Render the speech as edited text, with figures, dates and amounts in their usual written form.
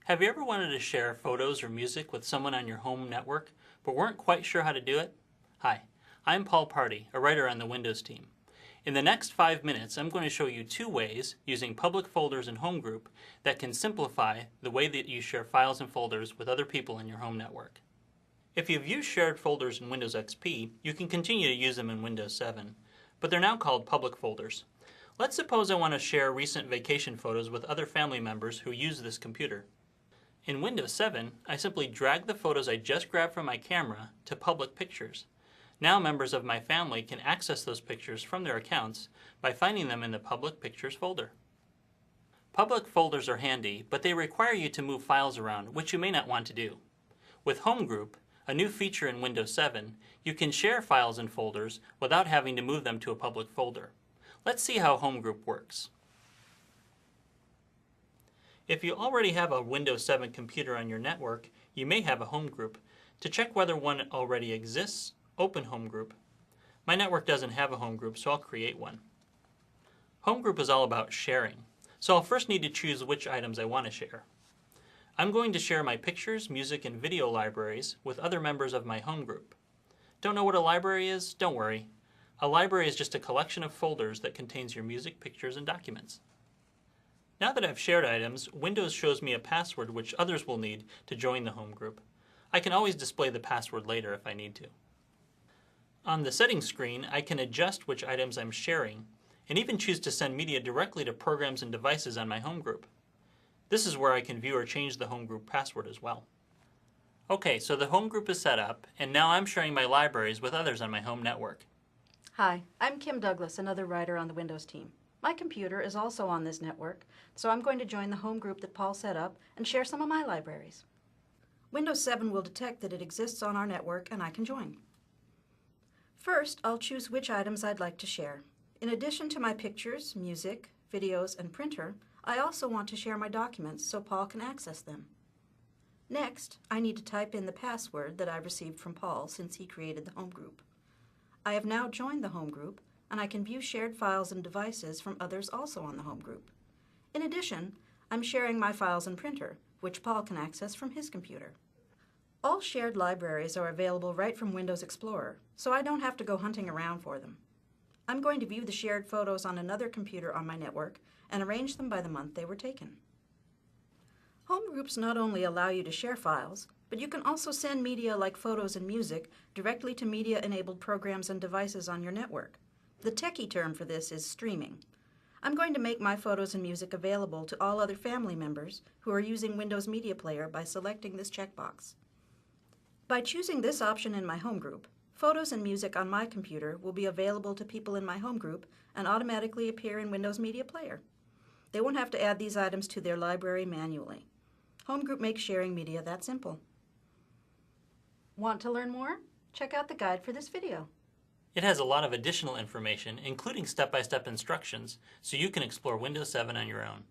Have you ever wanted to share photos or music with someone on your home network, but weren't quite sure how to do it? Hi, I'm Paul Party, a writer on the Windows team. In the next 5 minutes, I'm going to show you 2 ways, using public folders and home group, that can simplify the way that you share files and folders with other people in your home network. If you've used shared folders in Windows XP, you can continue to use them in Windows 7, but they're now called public folders. Let's suppose I want to share recent vacation photos with other family members who use this computer. In Windows 7, I simply drag the photos I just grabbed from my camera to public pictures. Now members of my family can access those pictures from their accounts by finding them in the Public Pictures folder. Public folders are handy, but they require you to move files around, which you may not want to do. With Home Group, a new feature in Windows 7, you can share files and folders without having to move them to a public folder. Let's see how Home Group works. If you already have a Windows 7 computer on your network, you may have a Home Group. To check whether one already exists, open Home Group. My network doesn't have a Home Group, so I'll create one. Home Group is all about sharing, so I'll first need to choose which items I want to share. I'm going to share my pictures, music, and video libraries with other members of my Home Group. Don't know what a library is? Don't worry. A library is just a collection of folders that contains your music, pictures, and documents. Now that I've shared items, Windows shows me a password which others will need to join the Home Group. I can always display the password later if I need to. On the settings screen, I can adjust which items I'm sharing, and even choose to send media directly to programs and devices on my Home Group. This is where I can view or change the Home Group password as well. Okay, so the Home Group is set up, and now I'm sharing my libraries with others on my home network. Hi, I'm Kim Douglas, another writer on the Windows team. My computer is also on this network, so I'm going to join the home group that Paul set up and share some of my libraries. Windows 7 will detect that it exists on our network and I can join. First, I'll choose which items I'd like to share. In addition to my pictures, music, videos, and printer, I also want to share my documents so Paul can access them. Next, I need to type in the password that I received from Paul since he created the home group. I have now joined the home group, and I can view shared files and devices from others also on the home group. In addition, I'm sharing my files and printer, which Paul can access from his computer. All shared libraries are available right from Windows Explorer, so I don't have to go hunting around for them. I'm going to view the shared photos on another computer on my network and arrange them by the month they were taken. Home groups not only allow you to share files, but you can also send media like photos and music directly to media-enabled programs and devices on your network. The techie term for this is streaming. I'm going to make my photos and music available to all other family members who are using Windows Media Player by selecting this checkbox. By choosing this option in my home group, photos and music on my computer will be available to people in my home group and automatically appear in Windows Media Player. They won't have to add these items to their library manually. Home group makes sharing media that simple. Want to learn more? Check out the guide for this video. It has a lot of additional information, including step-by-step instructions, so you can explore Windows 7 on your own.